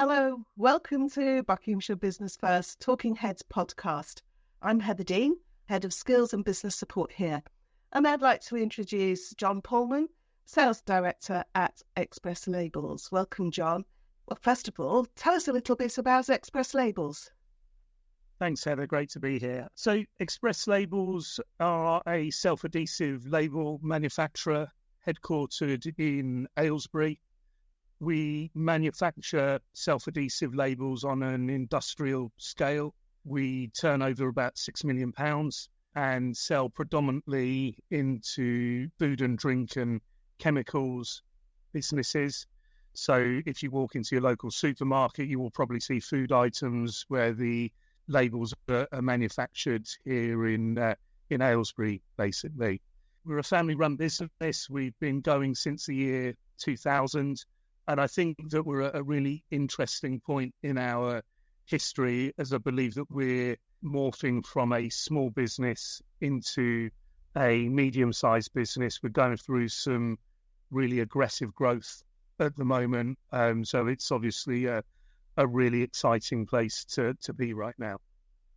Hello, welcome to Buckinghamshire Business First Talking Heads podcast. I'm Heather Dean, Head of Skills and Business Support here, and I'd like to introduce John Palman, Sales Director at Xpress Labels. Welcome, John. Well, first of all, tell us a little bit about Xpress Labels. Thanks, Heather. Great to be here. So Xpress Labels are a self-adhesive label manufacturer headquartered in Aylesbury. We manufacture self-adhesive labels on an industrial scale. We turn over about £6 million and sell predominantly into food and drink and chemicals businesses. So if you walk into your local supermarket, you will probably see food items where the labels are manufactured here in Aylesbury, basically. We're a family-run business. We've been going since the year 2000. And I think that we're at a really interesting point in our history, as I believe that we're morphing from a small business into a medium-sized business. We're going through some really aggressive growth at the moment. So it's obviously a really exciting place to be right now.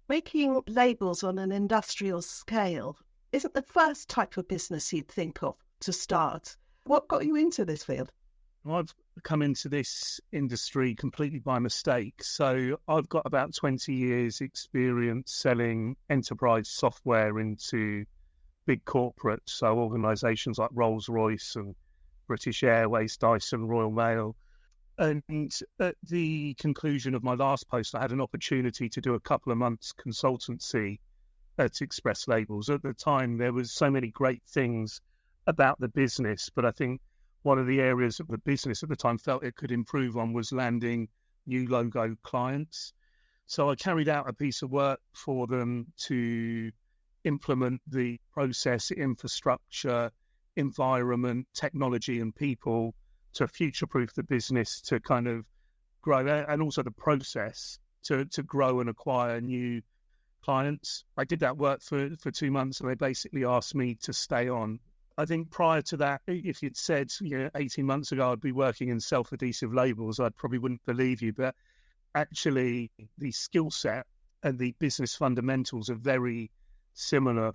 Making labels on an industrial scale isn't the first type of business you'd think of to start. What got you into this field? I've come into this industry completely by mistake. So I've got about 20 years experience selling enterprise software into big corporates. So organisations like Rolls-Royce and British Airways, Dyson, Royal Mail. And at the conclusion of my last post, I had an opportunity to do a couple of months consultancy at Xpress Labels. At the time, there was so many great things about the business, but I think one of the areas of the business at the time felt it could improve on was landing new logo clients. So I carried out a piece of work for them to implement the process, infrastructure, environment, technology and people to future-proof the business to kind of grow, and also the process to grow and acquire new clients. I did that work for 2 months and they basically asked me to stay on. I think prior to that, if you'd said 18 months ago I'd be working in self-adhesive labels, I probably wouldn't believe you. But actually the skill set and the business fundamentals are very similar.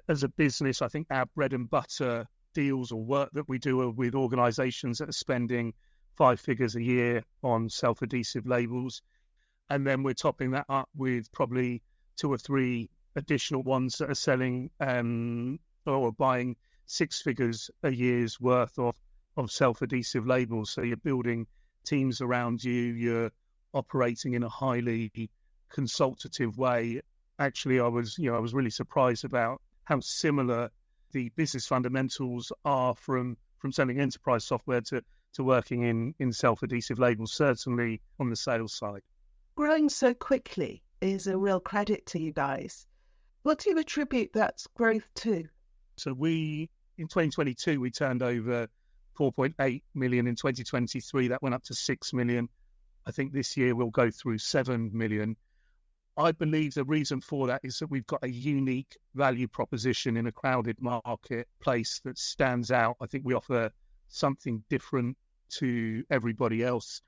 As a business, I think our bread and butter deals or work that we do are with organisations that are spending 5 figures a year on self-adhesive labels. And then we're topping that up with probably 2 or 3 additional ones that are selling or buying 6 figures a year's worth of self-adhesive labels. So you're building teams around you, you're operating in a highly consultative way. Actually, I was really surprised about how similar the business fundamentals are from selling enterprise software to working in self-adhesive labels, certainly on the sales side. Growing so quickly is a real credit to you guys. What do you attribute that growth to? So in 2022, we turned over 4.8 million. In 2023, that went up to 6 million. I think this year we'll go through 7 million. I believe the reason for that is that we've got a unique value proposition in a crowded marketplace that stands out. I think we offer something different to everybody else.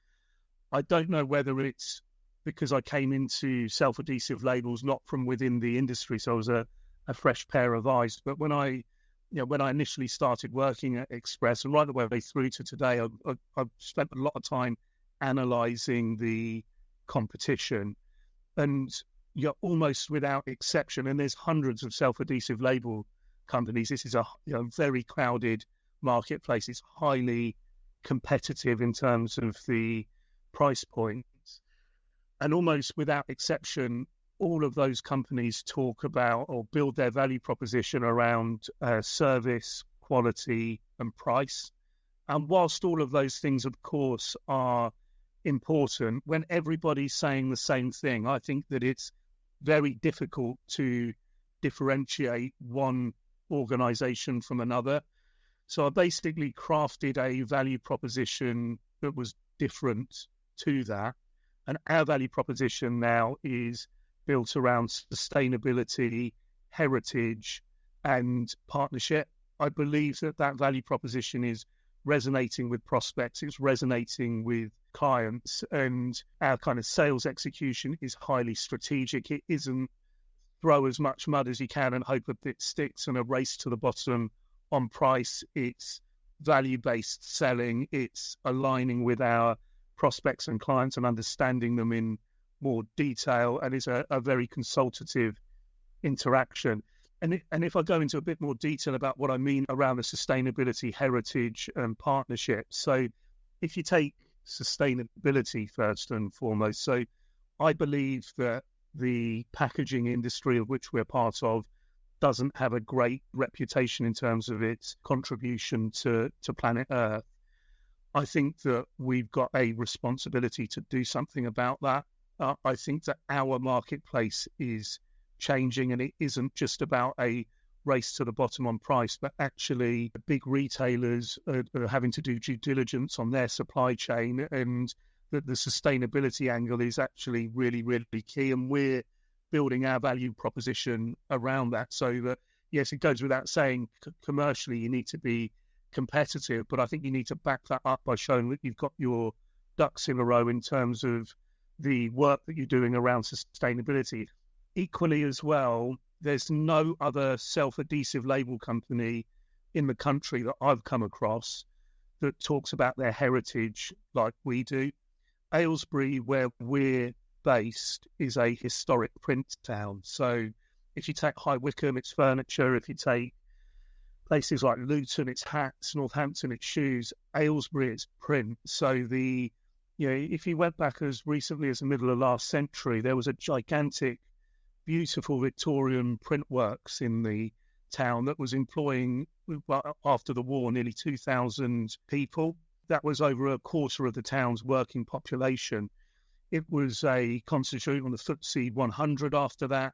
I don't know whether it's because I came into self-adhesive labels not from within the industry, so I was a fresh pair of eyes. But when I initially started working at Xpress and right the way through to today, I've spent a lot of time analysing the competition. And you're almost without exception, and there's hundreds of self-adhesive label companies. This is a very crowded marketplace. It's highly competitive in terms of the price points. And almost without exception, all of those companies talk about or build their value proposition around service, quality, and price. And whilst all of those things, of course, are important, when everybody's saying the same thing, I think that it's very difficult to differentiate one organization from another. So I basically crafted a value proposition that was different to that. And our value proposition now is built around sustainability, heritage, and partnership. I believe that value proposition is resonating with prospects, it's resonating with clients, and our kind of sales execution is highly strategic. It isn't throw as much mud as you can and hope that it sticks and a race to the bottom on price. It's value-based selling. It's aligning with our prospects and clients and understanding them in more detail, and it's a very consultative interaction. And if I go into a bit more detail about what I mean around the sustainability, heritage and partnerships. So if you take sustainability first and foremost, so I believe that the packaging industry of which we're part of doesn't have a great reputation in terms of its contribution to planet Earth. I think that we've got a responsibility to do something about that. I think that our marketplace is changing, and it isn't just about a race to the bottom on price, but actually big retailers are having to do due diligence on their supply chain, and that the sustainability angle is actually really, really key. And we're building our value proposition around that, so that, yes, it goes without saying, commercially you need to be competitive, but I think you need to back that up by showing that you've got your ducks in a row in terms of the work that you're doing around sustainability. Equally as well, there's no other self-adhesive label company in the country that I've come across that talks about their heritage like we do. Aylesbury, where we're based, is a historic print town. So if you take High Wycombe, it's furniture. If you take places like Luton, it's hats. Northampton, it's shoes. Aylesbury, it's print. So if you went back as recently as the middle of last century, there was a gigantic, beautiful Victorian print works in the town that was employing, after the war, nearly 2,000 people. That was over a quarter of the town's working population. It was a constituent on the FTSE 100 after that.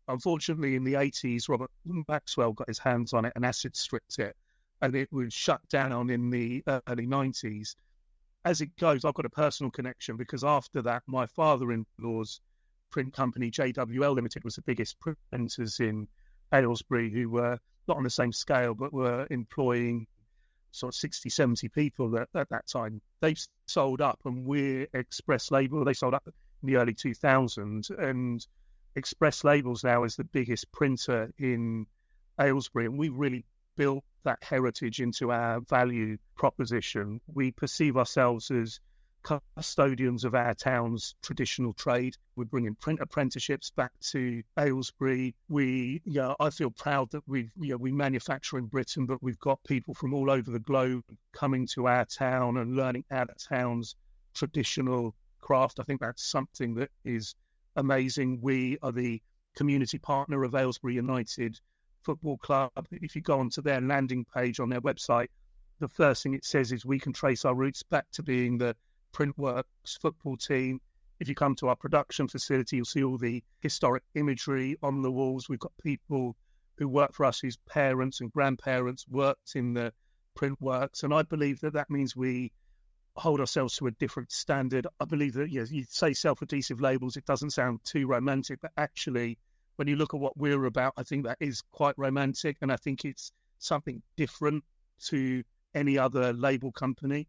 Unfortunately, in the 80s, Robert Maxwell got his hands on it and acid stripped it, and it was shut down in the early 90s. As it goes, I've got a personal connection, because after that, my father-in-law's print company, JWL Limited, was the biggest printers in Aylesbury, who were not on the same scale, but were employing sort of 60, 70 people at that time. They've sold up, and we're Xpress Label. They sold up in the early 2000s, and Xpress Labels now is the biggest printer in Aylesbury, and we really built that heritage into our value proposition. We perceive ourselves as custodians of our town's traditional trade. We're bringing print apprenticeships back to Aylesbury. I feel proud that we manufacture in Britain, but we've got people from all over the globe coming to our town and learning our town's traditional craft. I think that's something that is amazing. We are the community partner of Aylesbury United Football Club. If you go onto their landing page on their website, the first thing it says is we can trace our roots back to being the Printworks football team. If you come to our production facility, you'll see all the historic imagery on the walls. We've got people who work for us whose parents and grandparents worked in the Printworks, and I believe that means we hold ourselves to a different standard. I believe that, you say self-adhesive labels, it doesn't sound too romantic, but actually, when you look at what we're about, I think that is quite romantic, and I think it's something different to any other label company.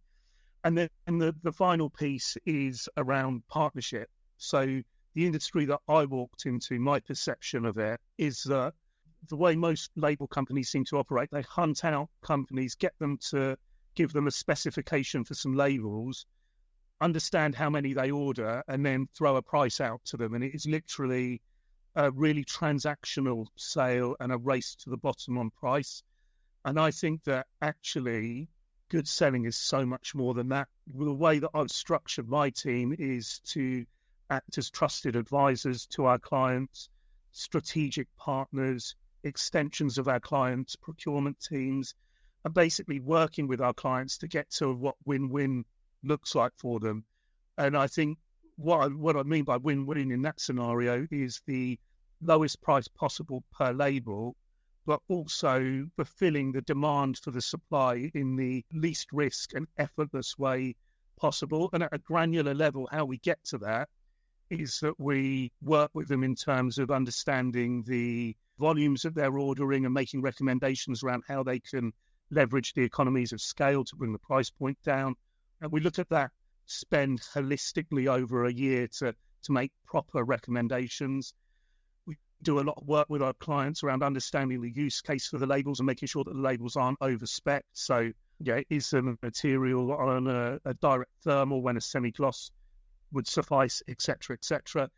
And then the final piece is around partnership. So the industry that I walked into, my perception of it is that the way most label companies seem to operate, they hunt out companies, get them to give them a specification for some labels, understand how many they order, and then throw a price out to them. And it is literally a really transactional sale and a race to the bottom on price. And I think that actually good selling is so much more than that. The way that I've structured my team is to act as trusted advisors to our clients, strategic partners, extensions of our clients' procurement teams, and basically working with our clients to get to what win-win looks like for them. And I think what I mean by win-win in that scenario is the lowest price possible per label, but also fulfilling the demand for the supply in the least risk and effortless way possible. And at a granular level, how we get to that is that we work with them in terms of understanding the volumes that they're ordering and making recommendations around how they can leverage the economies of scale to bring the price point down. And we look at that spend holistically over a year to make proper recommendations. We do a lot of work with our clients around understanding the use case for the labels and making sure that the labels aren't over-spec'd. So, is a material on a direct thermal when a semi-gloss would suffice, etc., etc.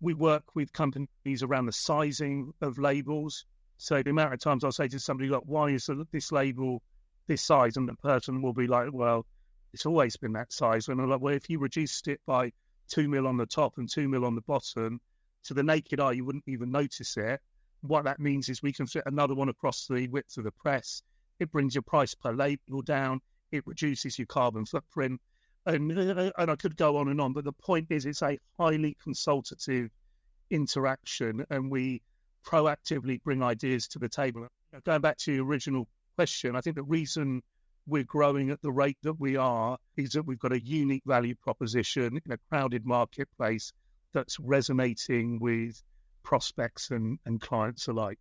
We work with companies around the sizing of labels. So the amount of times I'll say to somebody, look, why is this label this size? And the person will be like, well, it's always been that size. And I'm like, well, if you reduced it by 2 mil on the top and 2 mil on the bottom, to the naked eye, you wouldn't even notice it. What that means is we can fit another one across the width of the press. It brings your price per label down. It reduces your carbon footprint. And I could go on and on, but the point is it's a highly consultative interaction, and we proactively bring ideas to the table. Going back to your original question, I think the reason we're growing at the rate that we are is that we've got a unique value proposition in a crowded marketplace that's resonating with prospects and clients alike.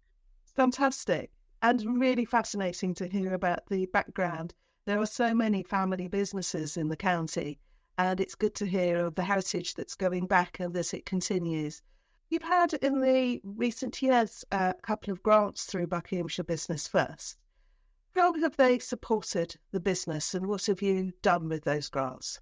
Fantastic. And really fascinating to hear about the background. There are so many family businesses in the county, and it's good to hear of the heritage that's going back and that it continues. You've had in the recent years a couple of grants through Buckinghamshire Business First. How have they supported the business, and what have you done with those grants?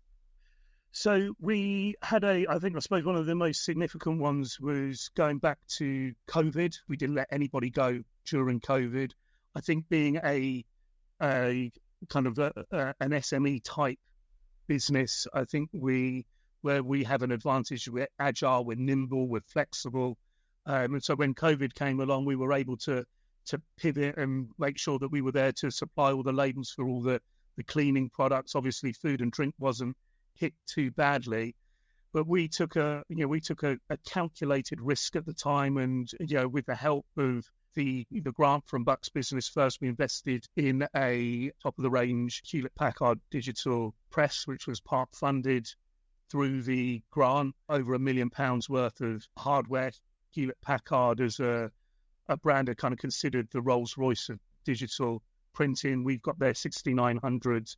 So we had I suppose one of the most significant ones was going back to COVID. We didn't let anybody go during COVID. I think being a kind of an SME type business, I think where we have an advantage, we're agile, we're nimble, we're flexible. And so when COVID came along, we were able to pivot and make sure that we were there to supply all the labels for all the cleaning products. Obviously, food and drink wasn't hit too badly, but we took a calculated risk at the time, and with the help of the grant from Bucks Business First, we invested in a top of the range Hewlett-Packard digital press, which was part funded through the grant. Over £1 million worth of hardware. Hewlett-Packard as a brand are kind of considered the Rolls-Royce of digital printing. We've got their 6900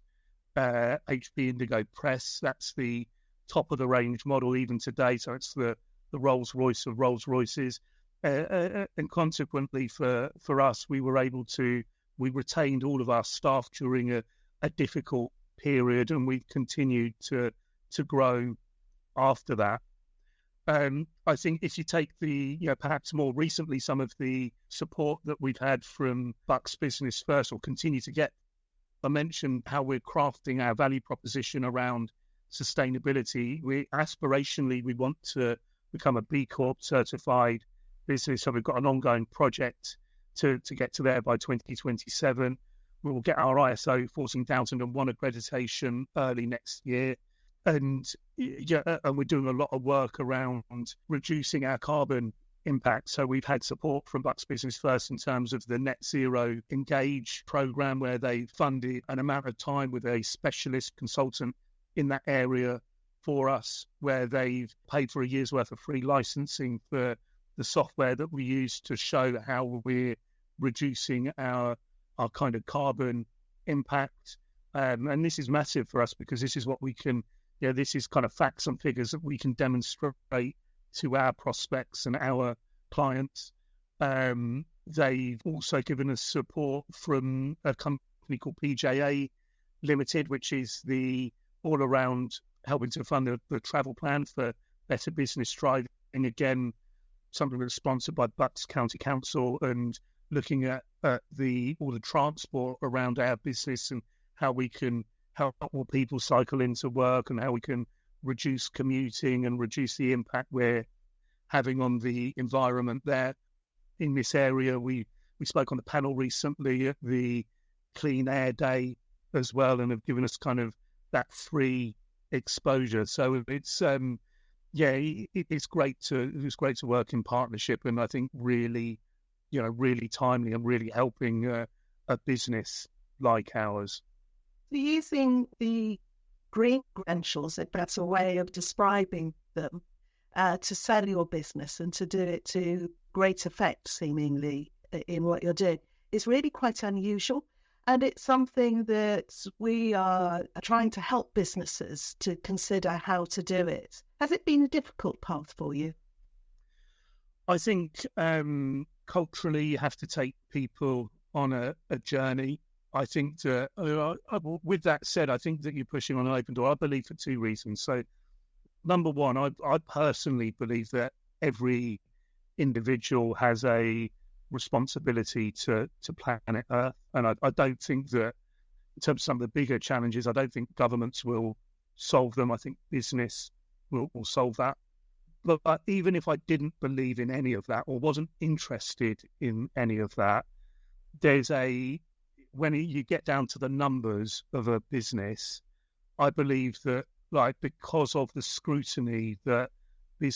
HP Indigo press. That's the top of the range model even today. So it's the Rolls-Royce of Rolls-Royces. And consequently for us, we retained all of our staff during a difficult period, and we continued to grow after that. I think if you take perhaps more recently, some of the support that we've had from Bucks Business First or continue to get, I mentioned how we're crafting our value proposition around sustainability. Aspirationally, we want to become a B Corp certified business. So we've got an ongoing project to get to there by 2027. We will get our ISO 14001 accreditation early next year. And we're doing a lot of work around reducing our carbon impact. So we've had support from Bucks Business First in terms of the Net Zero Engage program, where they funded an amount of time with a specialist consultant in that area for us, where they've paid for a year's worth of free licensing for the software that we use to show how we're reducing our kind of carbon impact. And this is massive for us because this is what we can, this is kind of facts and figures that we can demonstrate to our prospects and our clients. They've also given us support from a company called PJA Limited, which is the all around helping to fund the travel plan for better business driving. Again, something that's sponsored by Bucks County Council, and looking at all the transport around our business and how we can help more people cycle into work, and how we can reduce commuting and reduce the impact we're having on the environment there. In this area, we spoke on the panel recently at the Clean Air Day as well, and have given us kind of that free exposure. So it's it's great to work in partnership, and I think really timely and really helping a business like ours. Using the green credentials, if that's a way of describing them, to sell your business and to do it to great effect, seemingly, in what you're doing, is really quite unusual. And it's something that we are trying to help businesses to consider how to do it. Has it been a difficult path for you? I think culturally you have to take people on a journey. I think that, with that said, I think that you're pushing on an open door. I believe for two reasons. So, number one, I personally believe that every individual has a responsibility to planet Earth. And I don't think that, in terms of some of the bigger challenges, I don't think governments will solve them. I think business will solve that. But even if I didn't believe in any of that or wasn't interested in any of that, when you get down to the numbers of a business, I believe that, like, because of the scrutiny that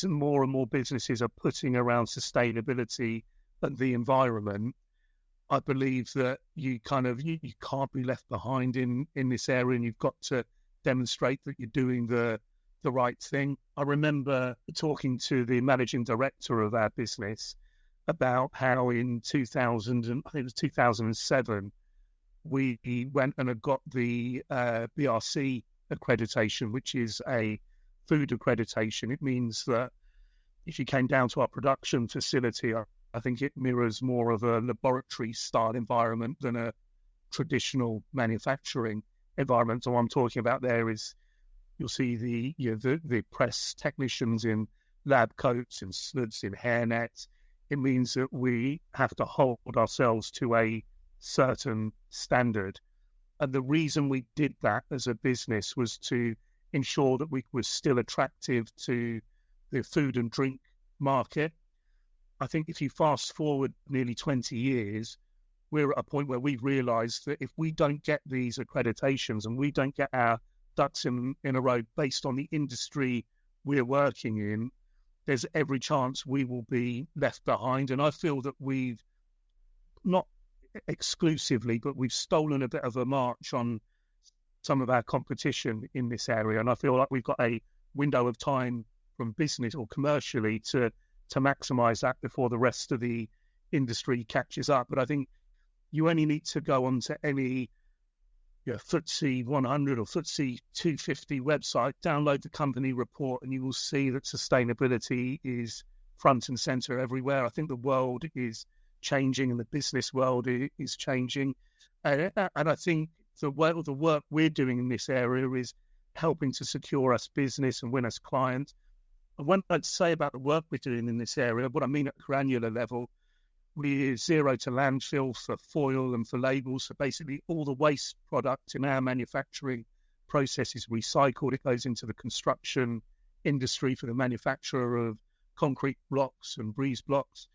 more and more businesses are putting around sustainability and the environment, I believe that you can't be left behind in this area, and you've got to demonstrate that you're doing the right thing. I remember talking to the managing director of our business about how in 2007, we went and had got the BRC accreditation, which is a food accreditation. It means that if you came down to our production facility, I think it mirrors more of a laboratory style environment than a traditional manufacturing environment. So what I'm talking about there is, you'll see the press technicians in lab coats and sloods in hairnets. It means that we have to hold ourselves to a certain standard. And the reason we did that as a business was to ensure that we were still attractive to the food and drink market. I think if you fast forward nearly 20 years, we're at a point where we've realised that if we don't get these accreditations and we don't get our ducks in a row based on the industry we're working in, there's every chance we will be left behind. And I feel that we've not exclusively, but we've stolen a bit of a march on some of our competition in this area. And I feel like we've got a window of time from business or commercially to maximise that before the rest of the industry catches up. But I think you only need to go onto any FTSE 100 or FTSE 250 website, download the company report, and you will see that sustainability is front and centre everywhere. I think the world is changing and the business world is changing. And I think the work we're doing in this area is helping to secure us business and win us clients. And when I say about the work we're doing in this area, what I mean at a granular level, we're zero to landfill for foil and for labels. So basically all the waste product in our manufacturing process is recycled. It goes into the construction industry for the manufacturer of concrete blocks and breeze blocks.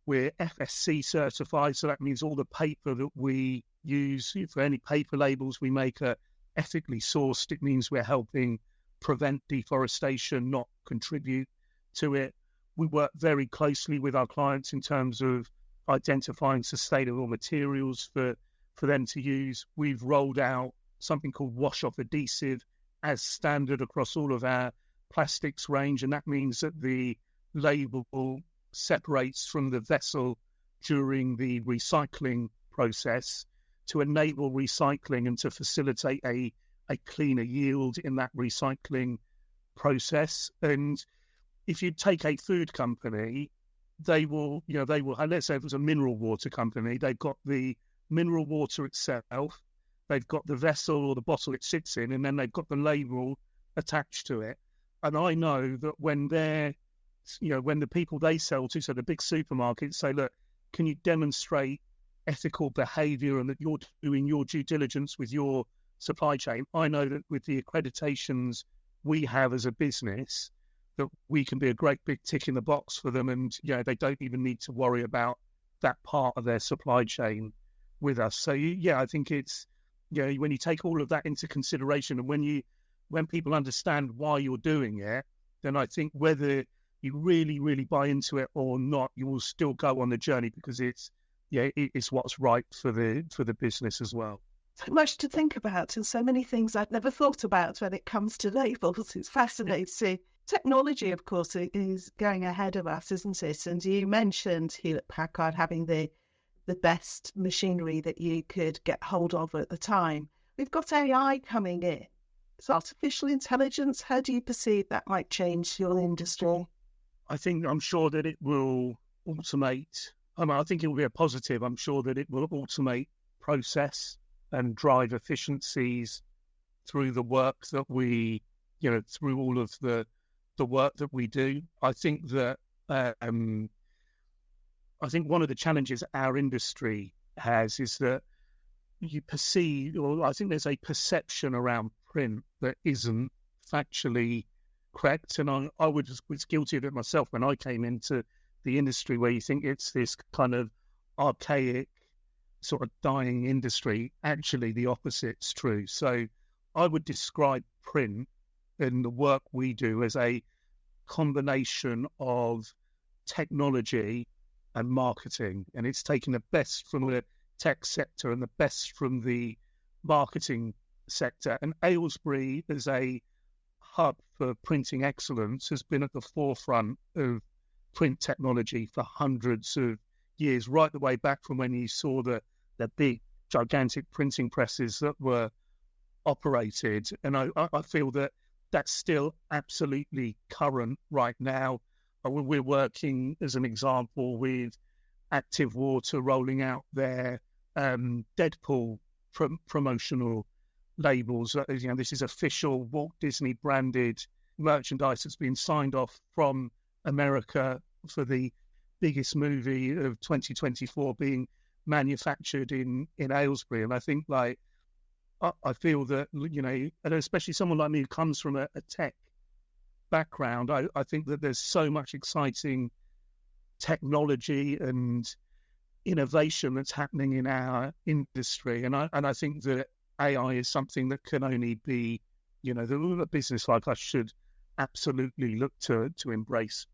We're FSC certified, so that means all the paper that we use for any paper labels we make are ethically sourced. It means we're helping prevent deforestation, not contribute to it. We work very closely with our clients in terms of identifying sustainable materials for them to use. We've rolled out something called wash-off adhesive as standard across all of our plastics range, and that means that the label separates from the vessel during the recycling process to enable recycling and to facilitate a cleaner yield in that recycling process. And if you take a food company, they will, let's say if it was a mineral water company, they've got the mineral water itself, they've got the vessel or the bottle it sits in, and then they've got the label attached to it. And I know that when when the people they sell to, so the big supermarkets say, look, can you demonstrate ethical behaviour and that you're doing your due diligence with your supply chain? I know that with the accreditations we have as a business, that we can be a great big tick in the box for them, and they don't even need to worry about that part of their supply chain with us. So I think it's when you take all of that into consideration, and when people understand why you're doing it, then I think whether you really, really buy into it or not, you will still go on the journey because it's what's right for the business as well. So much to think about and so many things I've never thought about when it comes to labels. It's fascinating. Technology, of course, is going ahead of us, isn't it? And you mentioned Hewlett-Packard having the the best machinery that you could get hold of at the time. We've got AI coming in. So artificial intelligence, how do you perceive that might change your industry? I'm sure that it will automate. I think it will be a positive. I'm sure that it will automate process and drive efficiencies through the work that we, through all of the work that we do. I think that one of the challenges our industry has is that you perceive, or I think there's a perception around print that isn't factually correct. And I was guilty of it myself when I came into the industry, where you think it's this kind of archaic, sort of dying industry. Actually, the opposite's true. So I would describe print and the work we do as a combination of technology and marketing. And it's taking the best from the tech sector and the best from the marketing sector. And Aylesbury, as a hub for printing excellence, has been at the forefront of print technology for hundreds of years, right the way back from when you saw the big, gigantic printing presses that were operated. And I feel that that's still absolutely current right now. We're working, as an example, with Active Water rolling out their Deadpool promotional labels. This is official Walt Disney branded merchandise that's been signed off from America for the biggest movie of 2024 being manufactured in Aylesbury. And I think, I feel that, and especially someone like me who comes from a tech background, I think that there's so much exciting technology and innovation that's happening in our industry. And I think that AI is something that can only be, a business like us should absolutely look to embrace.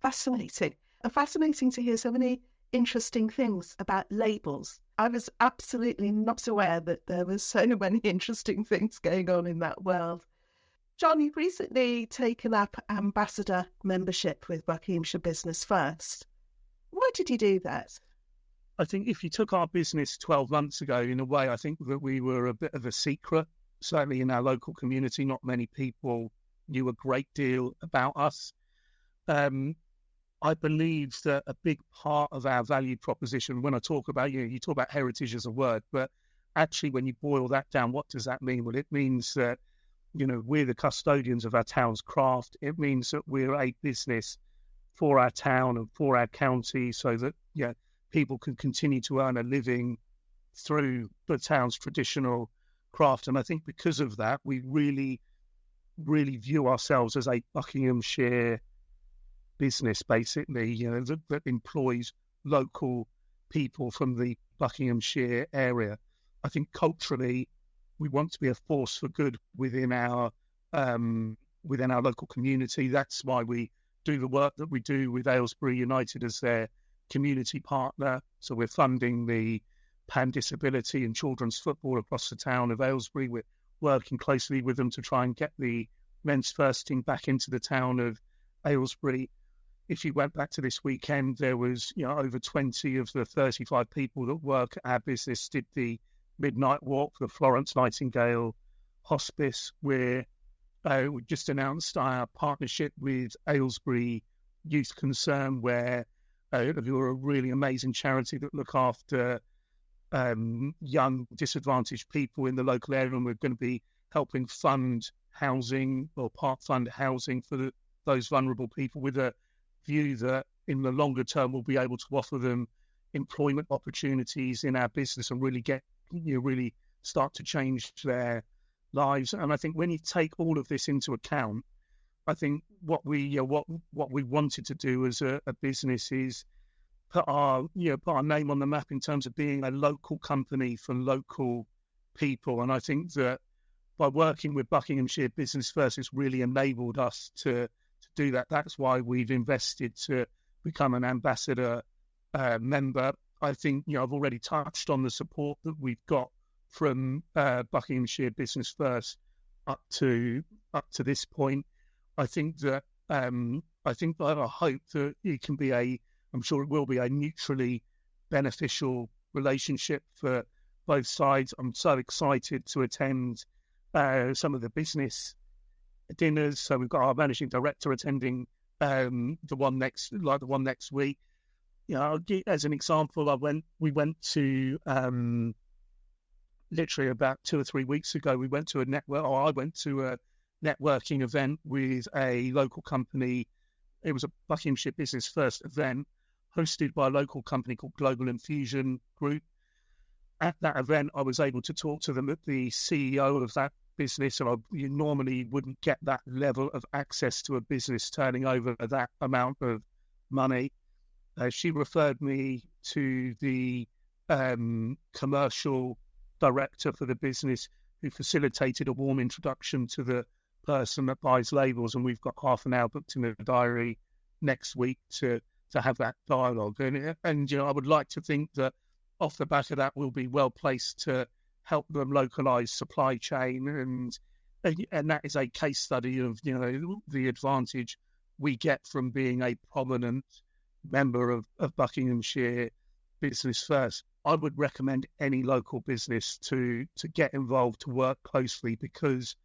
Fascinating. And fascinating to hear so many interesting things about labels. I was absolutely not aware that there were so many interesting things going on in that world. John, you've recently taken up ambassador membership with Buckinghamshire Business First. Why did you do that? I think if you took our business 12 months ago, in a way, I think that we were a bit of a secret. Certainly in our local community, not many people knew a great deal about us. I believe that a big part of our value proposition, when I talk about, you talk about heritage as a word, but actually when you boil that down, what does that mean? Well, it means that, we're the custodians of our town's craft. It means that we're a business for our town and for our county, so that, people can continue to earn a living through the town's traditional craft. And I think because of that, we really, really view ourselves as a Buckinghamshire business, basically, that employs local people from the Buckinghamshire area. I think culturally, we want to be a force for good within our local community. That's why we do the work that we do with Aylesbury United as their community partner. So we're funding the Pan Disability and children's football across the town of Aylesbury. We're working closely with them to try and get the men's first team back into the town of Aylesbury. If you went back to this weekend, there was, over 20 of the 35 people that work at our business did the midnight walk for the Florence Nightingale Hospice. We just announced our partnership with Aylesbury Youth Concern, who are a really amazing charity that look after young disadvantaged people in the local area, and we're going to be helping fund housing or part fund housing for those vulnerable people, with a view that in the longer term we'll be able to offer them employment opportunities in our business and really really start to change their lives. And I think when you take all of this into account, I think what we wanted to do as a business is put our name on the map in terms of being a local company for local people. And I think that by working with Buckinghamshire Business First, it's really enabled us to do that. That's why we've invested to become an ambassador member. I think, I've already touched on the support that we've got from Buckinghamshire Business First up to this point. I think that I hope that it can be I'm sure it will be a mutually beneficial relationship for both sides. I'm so excited to attend some of the business dinners. So we've got our managing director attending the one next week. As an example, we went to literally about 2 or 3 weeks ago. I went to a networking event with a local company. It was a Buckinghamshire Business First event hosted by a local company called Global Infusion Group. At that event, I was able to talk to the CEO of that business, and you normally wouldn't get that level of access to a business turning over that amount of money. She referred me to the commercial director for the business, who facilitated a warm introduction to the person that buys labels, and we've got half an hour booked in the diary next week to have that dialogue. And I would like to think that off the back of that, we'll be well placed to help them localize supply chain, and that is a case study of the advantage we get from being a prominent member of Buckinghamshire Business First. I would recommend any local business to get involved, to work closely, because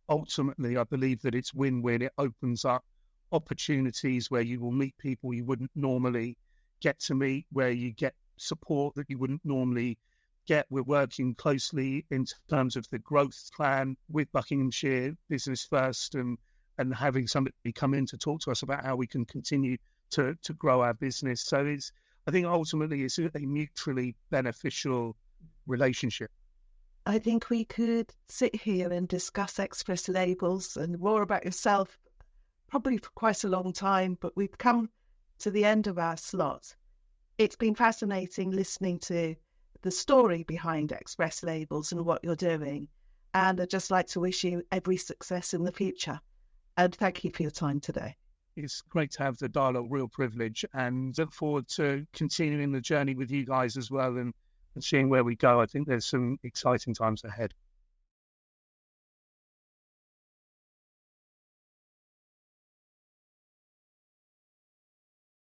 ultimately I believe that it's win-win. It opens up opportunities where you will meet people you wouldn't normally get to meet, where you get support that you wouldn't normally get. We're working closely in terms of the growth plan with Buckinghamshire Business First, and having somebody come in to talk to us about how we can continue to grow our business. So I think ultimately it's a mutually beneficial relationship. I think we could sit here and discuss Xpress Labels and more about yourself probably for quite a long time, but we've come to the end of our slot. It's been fascinating listening to the story behind Xpress Labels and what you're doing. And I'd just like to wish you every success in the future. And thank you for your time today. It's great to have the dialogue, real privilege, and look forward to continuing the journey with you guys as well, and seeing where we go. I think there's some exciting times ahead.